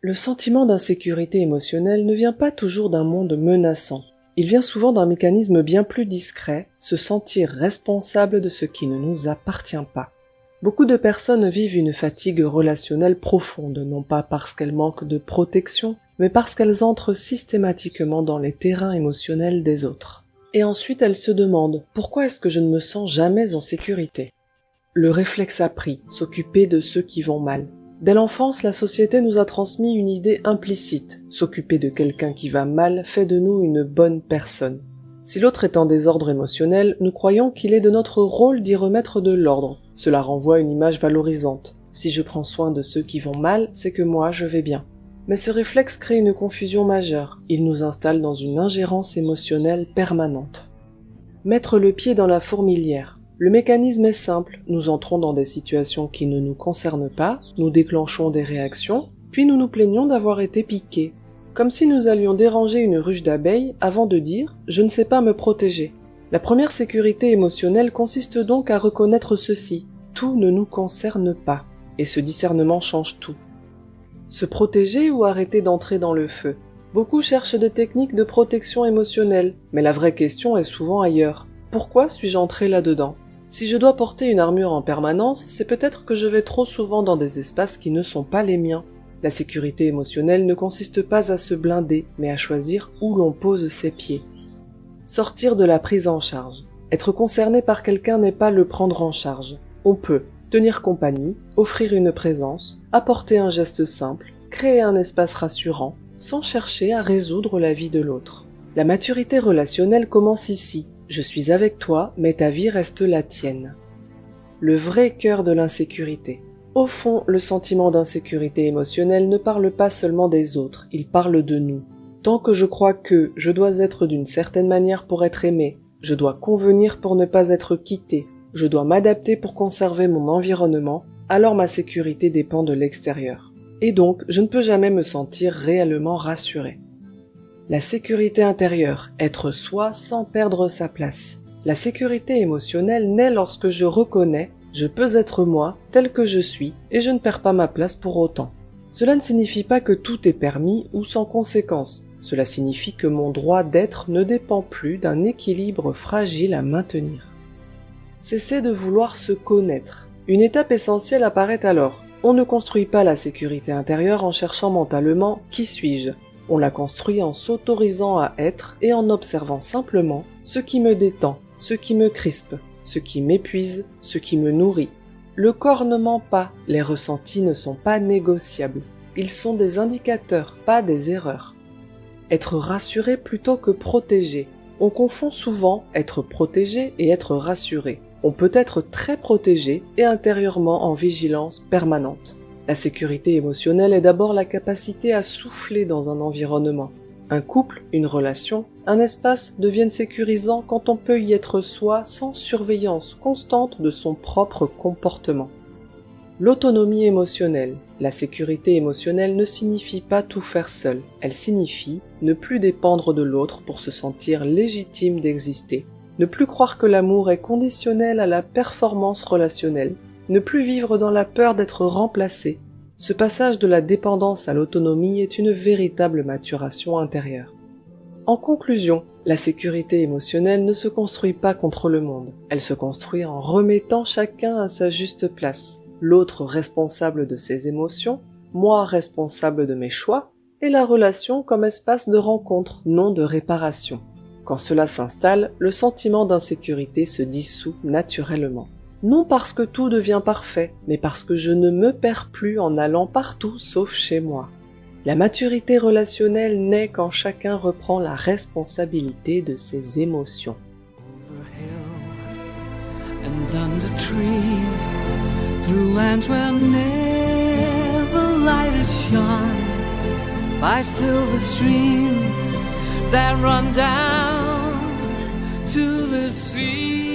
Le sentiment d'insécurité émotionnelle ne vient pas toujours d'un monde menaçant. Il vient souvent d'un mécanisme bien plus discret, se sentir responsable de ce qui ne nous appartient pas. Beaucoup de personnes vivent une fatigue relationnelle profonde, non pas parce qu'elles manquent de protection, mais parce qu'elles entrent systématiquement dans les terrains émotionnels des autres. Et ensuite elles se demandent « Pourquoi est-ce que je ne me sens jamais en sécurité ?» Le réflexe appris, s'occuper de ceux qui vont mal. Dès l'enfance, la société nous a transmis une idée implicite. S'occuper de quelqu'un qui va mal fait de nous une bonne personne. Si l'autre est en désordre émotionnel, nous croyons qu'il est de notre rôle d'y remettre de l'ordre. Cela renvoie à une image valorisante. Si je prends soin de ceux qui vont mal, c'est que moi je vais bien. Mais ce réflexe crée une confusion majeure. Il nous installe dans une ingérence émotionnelle permanente. Mettre le pied dans la fourmilière. Le mécanisme est simple, nous entrons dans des situations qui ne nous concernent pas, nous déclenchons des réactions, puis nous nous plaignons d'avoir été piqués. Comme si nous allions déranger une ruche d'abeilles avant de dire « je ne sais pas me protéger ». La première sécurité émotionnelle consiste donc à reconnaître ceci, tout ne nous concerne pas, et ce discernement change tout. Se protéger ou arrêter d'entrer dans le feu. Beaucoup cherchent des techniques de protection émotionnelle, mais la vraie question est souvent ailleurs. Pourquoi suis-je entré là-dedans ? Si je dois porter une armure en permanence, c'est peut-être que je vais trop souvent dans des espaces qui ne sont pas les miens. La sécurité émotionnelle ne consiste pas à se blinder, mais à choisir où l'on pose ses pieds. Sortir de la prise en charge. Être concerné par quelqu'un n'est pas le prendre en charge. On peut tenir compagnie, offrir une présence, apporter un geste simple, créer un espace rassurant, sans chercher à résoudre la vie de l'autre. La maturité relationnelle commence ici. Je suis avec toi, mais ta vie reste la tienne. Le vrai cœur de l'insécurité. Au fond, le sentiment d'insécurité émotionnelle ne parle pas seulement des autres, il parle de nous. Tant que je crois que je dois être d'une certaine manière pour être aimé, je dois convenir pour ne pas être quitté, je dois m'adapter pour conserver mon environnement, alors ma sécurité dépend de l'extérieur. Et donc, je ne peux jamais me sentir réellement rassuré. La sécurité intérieure, être soi sans perdre sa place. La sécurité émotionnelle naît lorsque je reconnais, je peux être moi, tel que je suis, et je ne perds pas ma place pour autant. Cela ne signifie pas que tout est permis ou sans conséquence. Cela signifie que mon droit d'être ne dépend plus d'un équilibre fragile à maintenir. Cesser de vouloir se connaître. Une étape essentielle apparaît alors. On ne construit pas la sécurité intérieure en cherchant mentalement « qui suis-je ?» On la construit en s'autorisant à être et en observant simplement ce qui me détend, ce qui me crispe, ce qui m'épuise, ce qui me nourrit. Le corps ne ment pas, les ressentis ne sont pas négociables. Ils sont des indicateurs, pas des erreurs. Être rassuré plutôt que protégé. On confond souvent être protégé et être rassuré. On peut être très protégé et intérieurement en vigilance permanente. La sécurité émotionnelle est d'abord la capacité à souffler dans un environnement. Un couple, une relation, un espace deviennent sécurisants quand on peut y être soi sans surveillance constante de son propre comportement. L'autonomie émotionnelle. La sécurité émotionnelle ne signifie pas tout faire seul. Elle signifie ne plus dépendre de l'autre pour se sentir légitime d'exister. Ne plus croire que l'amour est conditionnel à la performance relationnelle. Ne plus vivre dans la peur d'être remplacé. Ce passage de la dépendance à l'autonomie est une véritable maturation intérieure. En conclusion, la sécurité émotionnelle ne se construit pas contre le monde. Elle se construit en remettant chacun à sa juste place. L'autre responsable de ses émotions, moi responsable de mes choix, et la relation comme espace de rencontre, non de réparation. Quand cela s'installe, le sentiment d'insécurité se dissout naturellement. Non parce que tout devient parfait, mais parce que je ne me perds plus en allant partout sauf chez moi. La maturité relationnelle naît quand chacun reprend la responsabilité de ses émotions. And under tree, through lands where never light is shone, by silver streams that run down to the sea.